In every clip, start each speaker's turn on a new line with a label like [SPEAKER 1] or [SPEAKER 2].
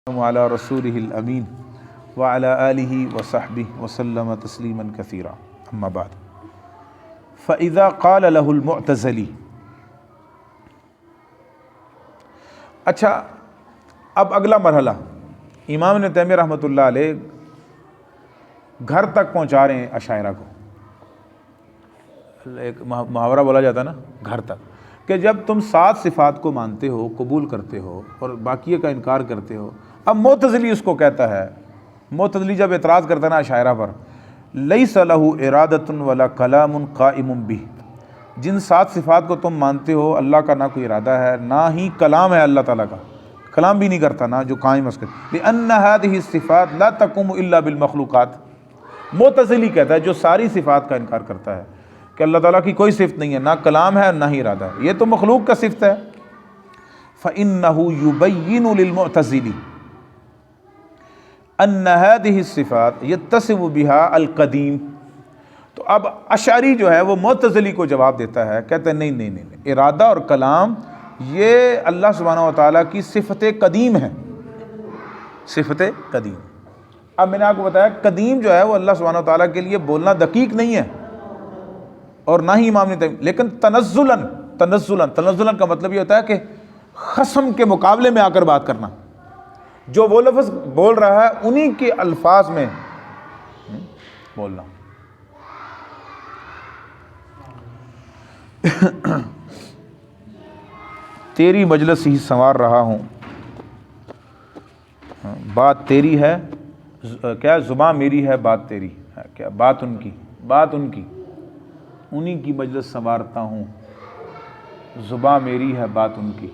[SPEAKER 1] وعلى رسوله الأمين وعلى آله وصحبه وسلم تسليما كثيرا أما بعد فإذا قال له المعتزلي. اچھا، اب اگلا مرحلہ امام ابن تیمیہ رحمۃ اللہ علیہ گھر تک پہنچا رہے ہیں اشاعرہ کو. ایک محاورہ بولا جاتا ہے نا گھر تک، کہ جب تم 7 صفات کو مانتے ہو، قبول کرتے ہو اور باقی کا انکار کرتے ہو. اب معتزلی اس کو کہتا ہے، معتزلی جب اعتراض کرتا ہے نا اشاعرہ پر، لیس لہ ارادۃ ولا کلام قائم بہ. جن 7 صفات کو تم مانتے ہو اللہ کا نہ کوئی ارادہ ہے نہ ہی کلام ہے، اللہ تعالیٰ کا کلام بھی نہیں کرتا نہ جو قائم اس کے. لأن هذه الصفات لا تقوم الا بالمخلوقات. معتزلی کہتا ہے جو ساری صفات کا انکار کرتا ہے کہ اللہ تعالیٰ کی کوئی صفت نہیں ہے، نہ کلام ہے نہ ہی ارادہ ہے، یہ تو مخلوق کا صفت ہے. فإنه يبين للمعتزلی ان هذه الصفات يتصف بها القدیم. تو اب اشعری جو ہے وہ معتزلی کو جواب دیتا ہے، کہتے ہیں نہیں، ارادہ اور کلام یہ اللہ سبحانہ و تعالیٰ کی صفت قدیم ہے، صفت قدیم. اب میں نے آپ کو بتایا قدیم جو ہے وہ اللہ سبحانہ و تعالیٰ کے لیے بولنا دقیق نہیں ہے اور نہ ہی امام نے، لیکن تنزلاً کا مطلب یہ ہوتا ہے کہ خصم کے مقابلے میں آ کر بات کرنا. جو وہ لفظ بول رہا ہے انہی کے الفاظ میں بولنا. تیری مجلس ہی سنوار رہا ہوں، بات تیری ہے کیا، زباں میری ہے بات تیری ہے کیا، بات ان کی انہی کی مجلس سنوارتا ہوں، زباں میری ہے بات ان کی.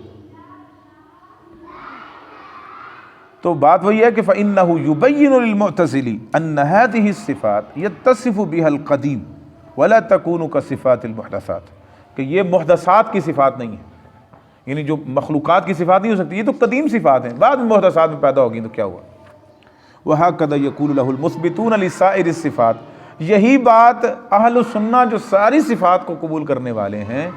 [SPEAKER 1] تو بات وہی ہے کہ فإنه يبين للمعتزلی ان هذه الصفات يتصف بها القدیم ولا تكون كصفات المحدثات. کہ یہ محدثات کی صفات نہیں ہے، یعنی جو مخلوقات کی صفات نہیں ہو سکتی، یہ تو قدیم صفات ہیں، بعد میں محدثات میں پیدا ہوگی تو کیا ہوا. وهكذا يقول له المثبتون لسائر الصفات. یہی بات اہل السنہ جو ساری صفات کو قبول کرنے والے ہیں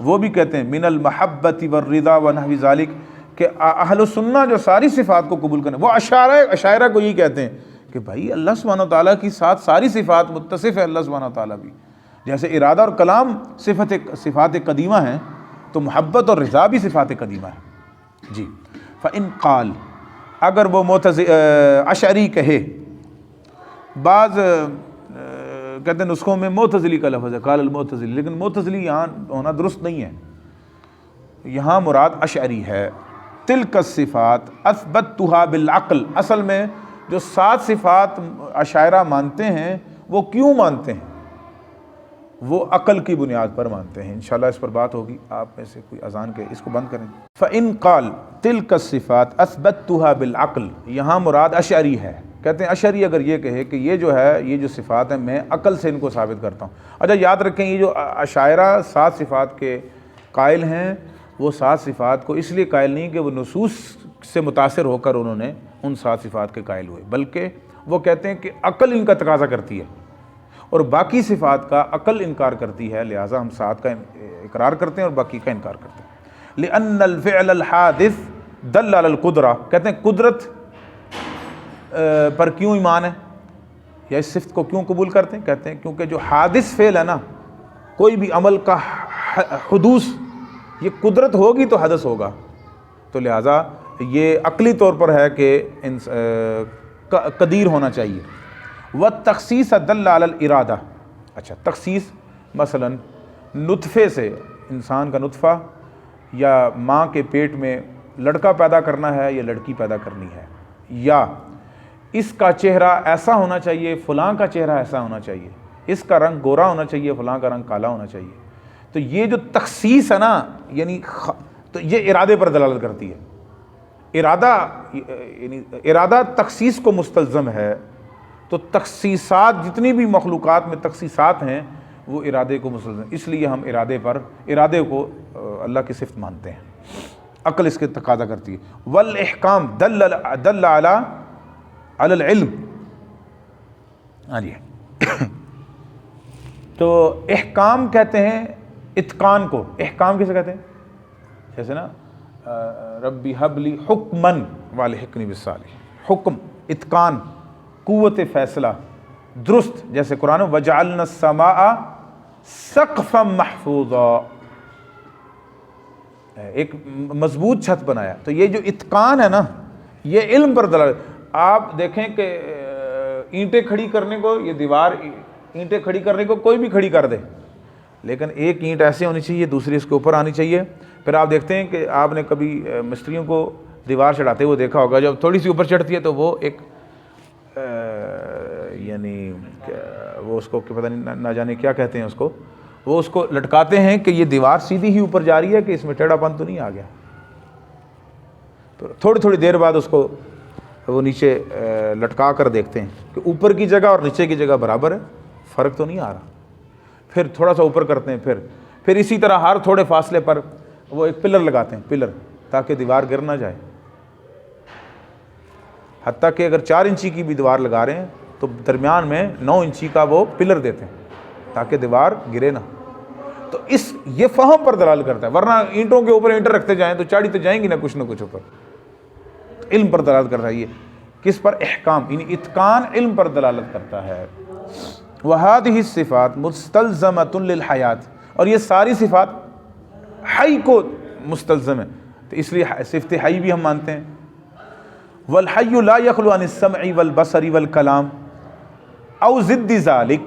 [SPEAKER 1] وہ بھی کہتے ہیں، من المحبت والرضا ونحو ذلک، کہ اہل السنہ جو ساری صفات کو قبول کرنے، وہ اشاعرہ کو یہی کہتے ہیں کہ بھائی اللہ سبحانہ و تعالیٰ کی ساتھ ساری صفات متصف ہے اللہ سبحانہ و تعالیٰ بھی. جیسے ارادہ اور کلام صفات قدیمہ ہیں تو محبت اور رضا بھی صفات قدیمہ ہے. جی. فإن قال، اگر وہ اشعری کہے، بعض کہتے ہیں نسخوں میں معتزلی کا لفظ ہے قال المعتزلی، لیکن معتزلی یہاں ہونا درست نہیں ہے، یہاں مراد اشعری ہے. تلک الصفات اثبتها بالعقل. اصل میں جو 7 صفات اشاعرہ مانتے ہیں وہ کیوں مانتے ہیں؟ وہ عقل کی بنیاد پر مانتے ہیں. انشاءاللہ اس پر بات ہوگی. آپ میں سے کوئی اذان کے اس کو بند کریں. فإن قال تلک الصفات اثبتها بالعقل، یہاں مراد اشعری ہے. کہتے ہیں اشعری اگر یہ کہے کہ یہ جو ہے یہ جو صفات ہیں میں عقل سے ان کو ثابت کرتا ہوں. اچھا یاد رکھیں یہ جو اشاعرہ 7 صفات کے قائل ہیں وہ 7 صفات کو اس لیے قائل نہیں کہ وہ نصوص سے متاثر ہو کر انہوں نے ان 7 صفات کے قائل ہوئے، بلکہ وہ کہتے ہیں کہ عقل ان کا تقاضا کرتی ہے اور باقی صفات کا عقل انکار کرتی ہے، لہٰذا ہم 7 کا اقرار کرتے ہیں اور باقی کا انکار کرتے ہیں. لأن الفعل الحادث دل علی القدرہ. کہتے ہیں قدرت پر کیوں ایمان ہے یا اس صفت کو کیوں قبول کرتے ہیں؟ کہتے ہیں کیونکہ جو حادث فعل ہے نا، کوئی بھی عمل کا حدوث، یہ قدرت ہوگی تو حدث ہوگا، تو لہٰذا یہ عقلی طور پر ہے کہ قدیر ہونا چاہیے. والتخصیص دل علی الارادہ. اچھا تخصیص مثلا نطفے سے، انسان کا نطفہ یا ماں کے پیٹ میں لڑکا پیدا کرنا ہے یا لڑکی پیدا کرنی ہے، یا اس کا چہرہ ایسا ہونا چاہیے، فلاں کا چہرہ ایسا ہونا چاہیے، اس کا رنگ گورا ہونا چاہیے، فلاں کا رنگ کالا ہونا چاہیے. تو یہ جو تخصیص ہے نا، یعنی تو یہ ارادے پر دلالت کرتی ہے. ارادہ تخصیص کو مستلزم ہے. تو تخصیصات جتنی بھی مخلوقات میں تخصیصات ہیں وہ ارادے کو مستلزم، اس لیے ہم ارادے کو اللہ کی صفت مانتے ہیں. عقل اس کے تقاضا کرتی ہے. والاحکام دل علی العلم. ہاں جی. تو احکام کہتے ہیں اتقان کو. احکام کسے کہتے ہیں؟ جیسے نا ربی حبلی حکمن والحقنی بالصالحین، حکم، اتقان، قوت فیصلہ، درست، جیسے قرآن وجعلنا السماء سقفا محفوظا، ایک مضبوط چھت بنایا. تو یہ جو اتقان ہے نا، یہ علم پر دلالت. آپ دیکھیں کہ اینٹیں کھڑی کرنے کو، یہ دیوار اینٹیں کھڑی کرنے کو کوئی بھی کھڑی کر دے، لیکن ایک اینٹ ایسے ہونی چاہیے، دوسری اس کے اوپر آنی چاہیے. پھر آپ دیکھتے ہیں کہ آپ نے کبھی مستریوں کو دیوار چڑھاتے ہوئے دیکھا ہوگا، جب تھوڑی سی اوپر چڑھتی ہے تو وہ ایک یعنی وہ اس کو پتہ نہیں نہ جانے کیا کہتے ہیں اس کو، وہ اس کو لٹکاتے ہیں کہ یہ دیوار سیدھی ہی اوپر جا رہی ہے کہ اس میں ٹیڑھا پن تو نہیں آ گیا. تو تھوڑی تھوڑی دیر بعد اس کو وہ نیچے لٹکا کر دیکھتے ہیں کہ اوپر کی جگہ اور نیچے کی جگہ برابر ہے، فرق تو نہیں آ رہا. پھر تھوڑا سا اوپر کرتے ہیں، پھر اسی طرح ہر تھوڑے فاصلے پر وہ ایک پلر لگاتے ہیں، پلر، تاکہ دیوار گر نہ جائے. حتیٰ کہ اگر 4 انچی کی بھی دیوار لگا رہے ہیں تو درمیان میں 9 انچی کا وہ پلر دیتے ہیں تاکہ دیوار گرے نہ. تو یہ فہم پر دلالت کرتا ہے، ورنہ اینٹوں کے اوپر اینٹیں رکھتے جائیں تو چاڑی تو جائیں گی نہ کچھ اوپر. علم پر دلالت کرتا ہے. یہ کس پر؟ احکام، یعنی اتقان علم پر دلالت کرتا ہے. وَهَذِهِ الصِّفَاتُ مُسْتَلْزَمَةٌ لِلْحَيَاةِ، اور یہ ساری صفات حی کو مستلزم ہے، تو اس لیے صفت حی بھی ہم مانتے ہیں. وَالْحَيُّ لَا يَخْلُو عَنِ السَّمْعِ وَالْبَصَرِ وَالْكَلَامِ أَوْ ضِدِّ ذَلِكَ،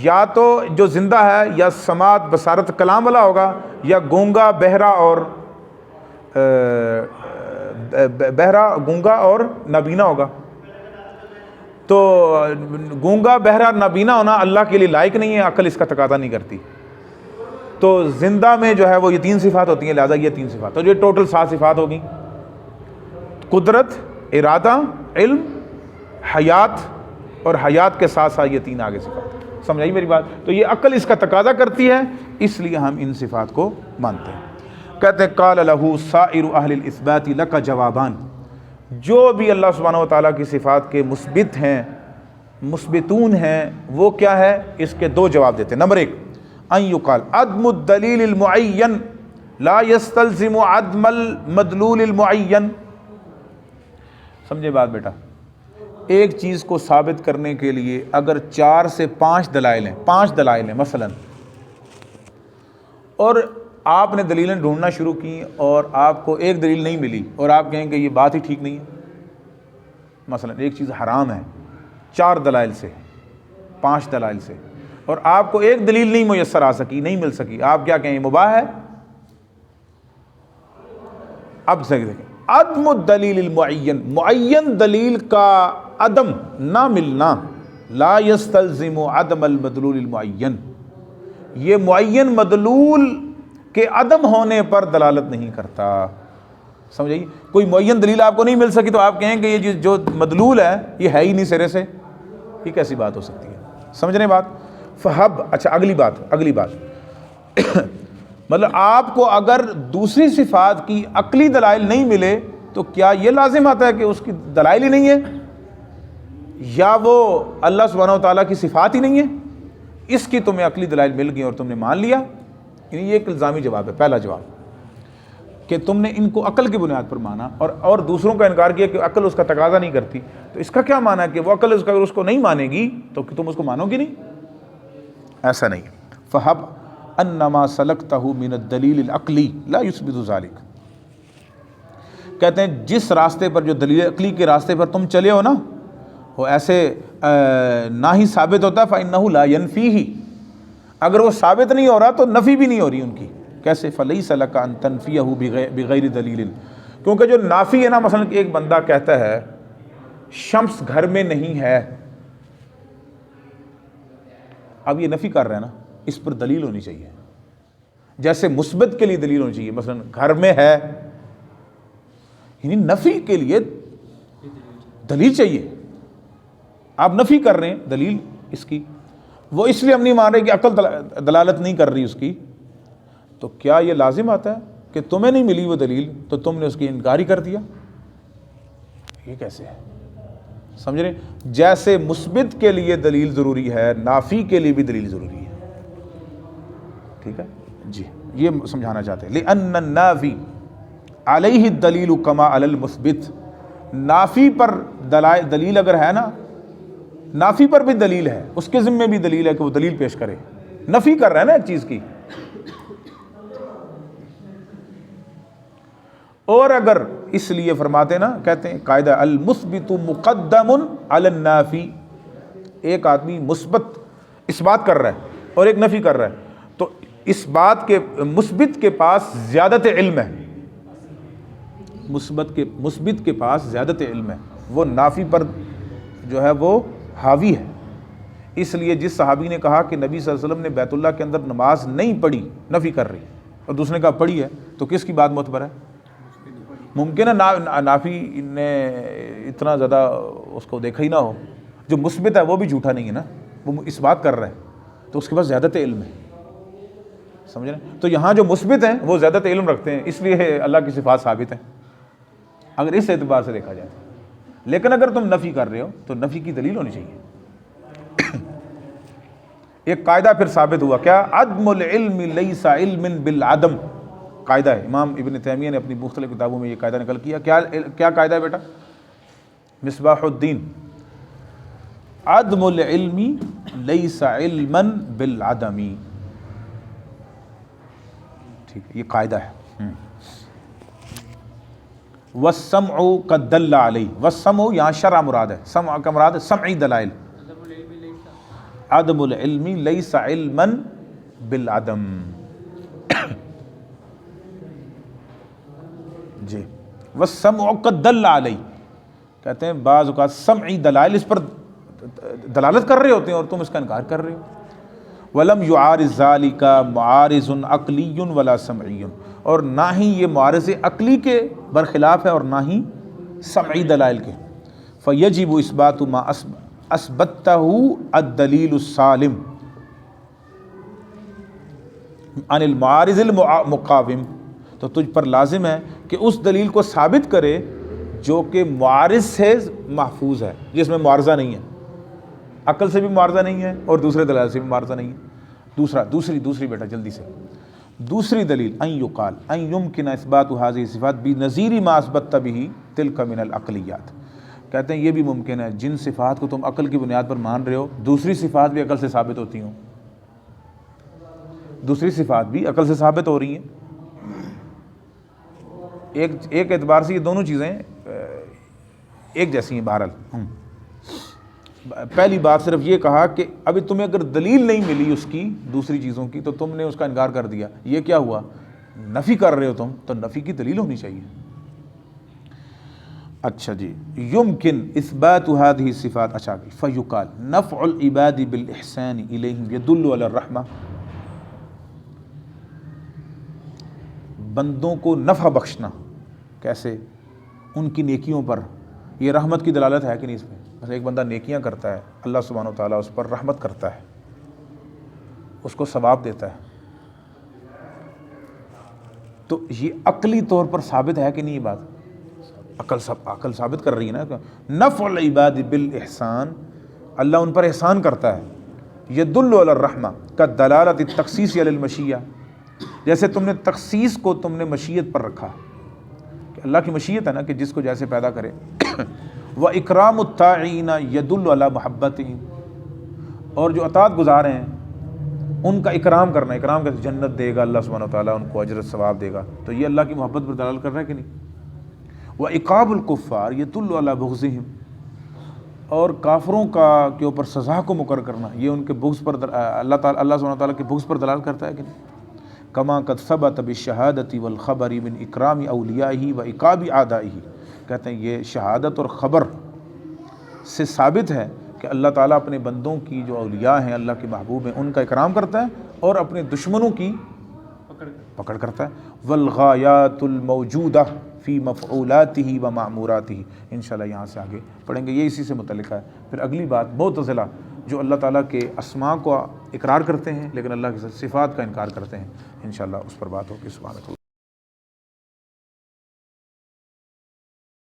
[SPEAKER 1] یا تو جو زندہ ہے یا سماعت بصارت کلام والا ہوگا، یا گونگا بہرا اور گونگا اور نابینا ہوگا. تو گونگا بہرا نابینا ہونا اللہ کے لیے لائق نہیں ہے، عقل اس کا تقاضا نہیں کرتی. تو زندہ میں جو ہے وہ یہ 3 صفات ہوتی ہیں، لہذا یہ 3 صفات، تو یہ ٹوٹل 7 صفات ہوگی: قدرت، ارادہ، علم، حیات، اور حیات کے ساتھ ساتھ یہ 3 آگے صفات. سمجھ آئی میری بات؟ تو یہ عقل اس کا تقاضا کرتی ہے، اس لیے ہم ان صفات کو مانتے ہیں. کہتے ہیں قال له سائر اہل الاثبات لک جوابان، جو بھی اللہ سبحانہ و تعالیٰ کی صفات کے مثبت ہیں، مثبتون ہیں، وہ کیا ہے؟ اس کے 2 جواب دیتے ہیں. نمبر 1 ان یقال عدم الدلیل المعین لا یستلزم عدم المدلول المعین. سمجھے بات بیٹا؟ ایک چیز کو ثابت کرنے کے لیے اگر 4 سے 5 دلائل ہیں، 5 دلائل ہیں مثلا، اور آپ نے دلیلیں ڈھونڈنا شروع کی اور آپ کو ایک دلیل نہیں ملی، اور آپ کہیں کہ یہ بات ہی ٹھیک نہیں ہے. مثلا ایک چیز حرام ہے 4 دلائل سے، 5 دلائل سے، اور آپ کو ایک دلیل نہیں میسر آ سکی، نہیں مل سکی، آپ کیا کہیں؟ مباح ہے. اب سے دیکھیں، عدم الدلیل المعین، معین دلیل کا عدم نہ ملنا، لا یستلزم عدم المدلول المعین، یہ معین مدلول کے عدم ہونے پر دلالت نہیں کرتا. سمجھئے؟ کوئی معین دلیل آپ کو نہیں مل سکی تو آپ کہیں کہ یہ جو مدلول ہے یہ ہے ہی نہیں سرے سے، یہ کیسی بات ہو سکتی ہے؟ سمجھ رہے بات؟ فہب. اچھا اگلی بات مطلب آپ کو اگر دوسری صفات کی عقلی دلائل نہیں ملے تو کیا یہ لازم آتا ہے کہ اس کی دلائل ہی نہیں ہے، یا وہ اللہ سبحانہ و تعالیٰ کی صفات ہی نہیں ہے؟ اس کی تمہیں عقلی دلائل مل گئی اور تم نے مان لیا. یعنی یہ ایک الزامی جواب ہے. پہلا جواب کہ تم نے ان کو عقل کی بنیاد پر مانا اور دوسروں کا انکار کیا کہ عقل اس کا تقاضا نہیں کرتی. تو اس کا کیا معنی ہے کہ وہ عقل اس کو نہیں مانے گی تو تم اس کو مانو گی نہیں؟ ایسا نہیں. فہب انما سلکتہ من الدلیل العقلی لا یثبت ذلک، کہتے ہیں جس راستے پر، جو دلیل عقلی کے راستے پر تم چلے ہو نا، وہ ایسے نہ ہی ثابت ہوتا فإنہ لا ینفیہ، اگر وہ ثابت نہیں ہو رہا تو نفی بھی نہیں ہو رہی ان کی. کیسے؟ فلیس لک ان تنفیہ بغیر دلیل، کیونکہ جو نافی ہے نا، مثلا ایک بندہ کہتا ہے شمس گھر میں نہیں ہے، اب یہ نفی کر رہا ہے نا، اس پر دلیل ہونی چاہیے. جیسے مثبت کے لیے دلیل ہونی چاہیے، مثلا گھر میں ہے، یعنی نفی کے لیے دلیل چاہیے. آپ نفی کر رہے ہیں دلیل اس کی، وہ اس لیے ہم نہیں مان رہے کہ عقل دلالت نہیں کر رہی اس کی. تو کیا یہ لازم آتا ہے کہ تمہیں نہیں ملی وہ دلیل تو تم نے اس کی انکار ہی کر دیا؟ یہ کیسے ہے؟ سمجھ رہے ہیں؟ جیسے مثبت کے لیے دلیل ضروری ہے، نافی کے لیے بھی دلیل ضروری ہے. ٹھیک ہے جی، یہ سمجھانا چاہتے ہیں. لأن النافی علیہ الدلیل کما علی المثبت، نافی پر دلیل اگر ہے نا، نافی پر بھی دلیل ہے، اس کے ذمے بھی دلیل ہے کہ وہ دلیل پیش کرے، نفی کر رہا ہے نا ایک چیز کی۔ اور اگر اس لیے فرماتے نا، کہتے ہیں قاعدہ المثبت مقدم علی النافی، ایک آدمی مثبت اس بات کر رہا ہے اور ایک نفی کر رہا ہے، تو اس بات کے مثبت کے پاس زیادت علم ہے، مثبت کے پاس زیادت علم ہے، وہ نافی پر جو ہے وہ حاوی ہے۔ اس لیے جس صحابی نے کہا کہ نبی صلی اللہ علیہ وسلم نے بیت اللہ کے اندر نماز نہیں پڑھی، نفی کر رہی، اور دوسرے نے کہا پڑھی ہے، تو کس کی بات معتبر ہے؟ ممکن ہے نافی نے اتنا زیادہ اس کو دیکھا ہی نہ ہو، جو مثبت ہے وہ بھی جھوٹا نہیں ہے نا، وہ اس بات کر رہا ہے تو اس کے پاس زیادت علم ہے، سمجھ رہے ہیں؟ تو یہاں جو مثبت ہیں وہ زیادت علم رکھتے ہیں، اس لیے اللہ کی صفات ثابت ہیں اگر اس اعتبار سے دیکھا جائے۔ لیکن اگر تم نفی کر رہے ہو تو نفی کی دلیل ہونی چاہیے۔ ایک قاعدہ پھر ثابت ہوا، کیا؟ عدم العلم لیس علم بالعدم، قاعدہ ہے، امام ابن تیمیہ نے اپنی مختلف کتابوں میں یہ قاعدہ نقل کیا۔ کیا قاعدہ ہے بیٹا؟ مصباح الدین، عدم العلم لیس علما بالعدم، ٹھیک ہے، یہ قاعدہ ہے۔ والسمع قد دل علیہ، والسمع یہاں شرع مراد ہے، سمع کا مراد ہے سمعی دلائل، عدم العلم لیس علما بالعدم، جی۔ والسمع قد دل علیہ، کہتے ہیں بعض اوقات سمعی دلائل اس پر دلالت کر رہے ہوتے ہیں اور تم اس کا انکار کر رہے ہو۔ ولم یعارض ذالک معارض عقلی ولا سمعی، اور نہ ہی یہ معارض عقلی کے برخلاف ہے اور نہ ہی سمعی دلائل کے۔ فیجب اثبات ما اثبتہ الدلیل السالم عن المعارض المقاوم، تو تجھ پر لازم ہے کہ اس دلیل کو ثابت کرے جو کہ معارض سے محفوظ ہے، جس میں معارضہ نہیں ہے، عقل سے بھی معارضہ نہیں ہے اور دوسرے دلائل سے بھی معارضہ نہیں ہے۔ دوسری بیٹا جلدی سے، دوسری دلیل ان یقال ان یمکن اثبات هذه الصفات بنظیر ما اثبت به تلك من العقلیات، کہتے ہیں یہ بھی ممکن ہے جن صفات کو تم عقل کی بنیاد پر مان رہے ہو، دوسری صفات بھی عقل سے ثابت ہوتی ہوں، دوسری صفات بھی عقل سے ثابت ہو رہی ہیں۔ ایک اعتبار سے یہ دونوں چیزیں ایک جیسی ہیں بہرحال۔ پہلی بات صرف یہ کہا کہ ابھی تمہیں اگر دلیل نہیں ملی اس کی دوسری چیزوں کی تو تم نے اس کا انکار کر دیا، یہ کیا ہوا؟ نفی کر رہے ہو تم، تو نفی کی دلیل ہونی چاہیے۔ اچھا جی، یمکن اثبات هذه الصفات، اچھا فیقال نفع العباد بالاحسان الیہم یدل علی الرحمہ، بندوں کو نفع بخشنا کیسے؟ ان کی نیکیوں پر، یہ رحمت کی دلالت ہے کہ نہیں اس میں؟ بس ایک بندہ نیکیاں کرتا ہے، اللہ سبحانہ و تعالیٰ اس پر رحمت کرتا ہے، اس کو ثواب دیتا ہے، تو یہ عقلی طور پر ثابت ہے کہ نہیں؟ یہ بات عقل ثابت کر رہی ہے نا۔ نفع العباد بالاحسان، اللہ ان پر احسان کرتا ہے، یدل علی الرحمہ کالدلالۃ التخصیص علی المشیہ، جیسے تم نے تخصیص کو تم نے مشیت پر رکھا کہ اللہ کی مشیت ہے نا کہ جس کو جیسے پیدا کرے۔ وَإِكْرَامُ الطَّاعِينَ يَدُلُّ عَلَى مُحَبَّتِهِمْ، اور جو اطاعت گزار ہیں ان کا اکرام کرنا، اکرام کا جنت دے گا اللہ سبحانہ وتعالیٰ، ان کو اجر ثواب دے گا، تو یہ اللہ کی محبت پر دلالت کر رہا ہے کہ نہیں؟ وَعِقَابُ الْكُفَّارِ يَدُلُّ عَلَى بُغْضِهِمْ، اور کافروں کے اوپر سزا کو مقرر کرنا، یہ ان کے بغض پر اللہ سبحانہ وتعالیٰ کے بغض پر دلالت کرتا ہے کہ نہیں؟ کما قد ثبت بالشہادۃ والخبر من اکرام اولیائہ و عقاب اعدائہ، کہتے ہیں یہ شہادت اور خبر سے ثابت ہے کہ اللہ تعالیٰ اپنے بندوں کی جو اولیاء ہیں، اللہ کے محبوب ہیں، ان کا اکرام کرتا ہے اور اپنے دشمنوں کی پکڑ کرتا ہے۔ والغایات الموجودہ فی مفعولاتہ و معموراتہ، انشاءاللہ یہاں سے آگے پڑھیں گے، یہ اسی سے متعلق ہے۔ پھر اگلی بات معتزلہ جو اللہ تعالیٰ کے اسماء کو اقرار کرتے ہیں لیکن اللہ کی صفات کا انکار کرتے ہیں، انشاءاللہ اس پر بات ہوگی۔ سبحانک اللہ۔